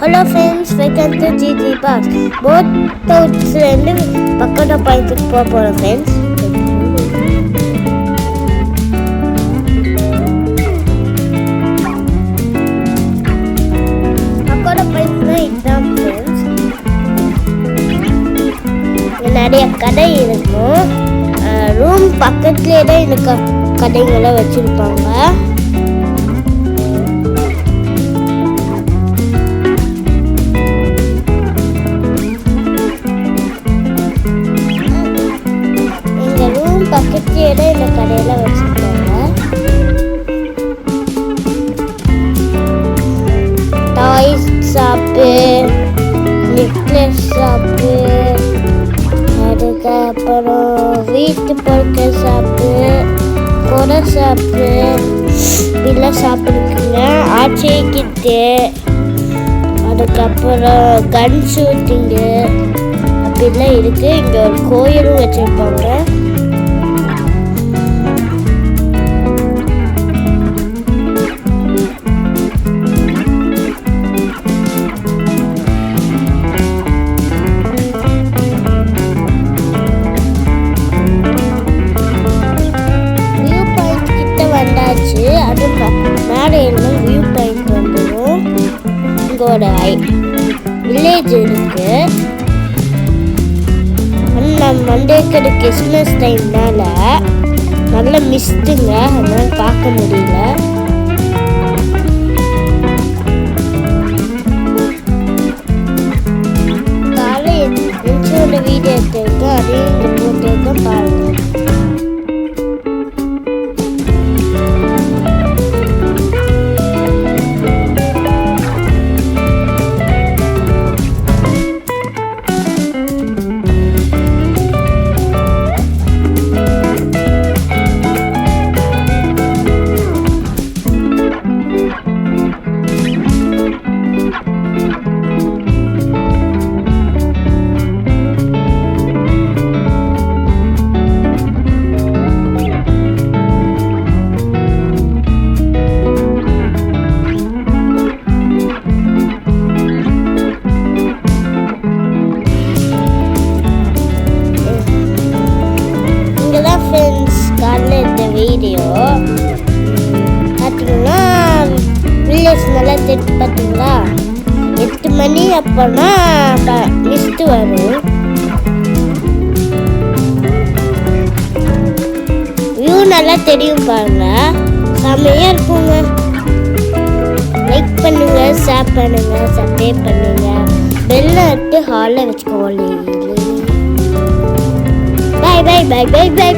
Hello friends, welcome to GG Park. Boat house and Pagoda Point போறோம் friends. Pagoda Point இதுதான் friends. நிறைய கடை இருக்கும். ரூம் பக்கத்துலயே தான் இந்த கடைகளை வச்சிருப்பாங்க. பக்கத்துலேயே தான் இந்த கடையில் வச்சுருக்காங்க. டாய்ஸ் ஷாப்பு, நெக்லஸ் ஷாப்பு, அதுக்கப்புறம் வீட்டு பொருட்கள் ஷாப்பு, கொடை ஷாப்பு, இப்படிலாம் ஷாப்பு இருக்குங்க. ஆர்ச்சரி கிட்டு, அதுக்கப்புறம் கன் ஷூட்டிங்கு அப்படிலாம் இருக்குது. இங்கே ஒரு கோயிலும் வச்சுருப்பாங்க. அது மேலே எல்லாம் வியூ பாயிண்ட் வந்துடும். இங்கே ஒரு வில்லேஜ் இருக்கு. நம்ம மண்டேக்கட கிறிஸ்மஸ் டைம்னால நல்ல மிஸ்ட்டுங்க, அதனால பார்க்க முடியல. காலை எந்த வீடியோ எடுத்திருக்கோம், அதையும் இங்கே போட்டிருக்கோம் பாருங்க. வீடியோ பார்த்தீங்கன்னா வில்லேஜ் நல்லா தெரிஞ்சு பார்த்தீங்களா. 8 மணி அப்போனா மிஸ்ட்டு வரும். வியூ நல்லா தெரியும் பாருங்க, செம்மையாக இருக்குங்க. லைக் பண்ணுங்க, ஷேர் பண்ணுங்க, சப்ஸ்கிரைப் பண்ணுங்க, பெல்லை எடுத்து ஹாலில் வச்சுக்கோங்க. Bye bye bye bye by.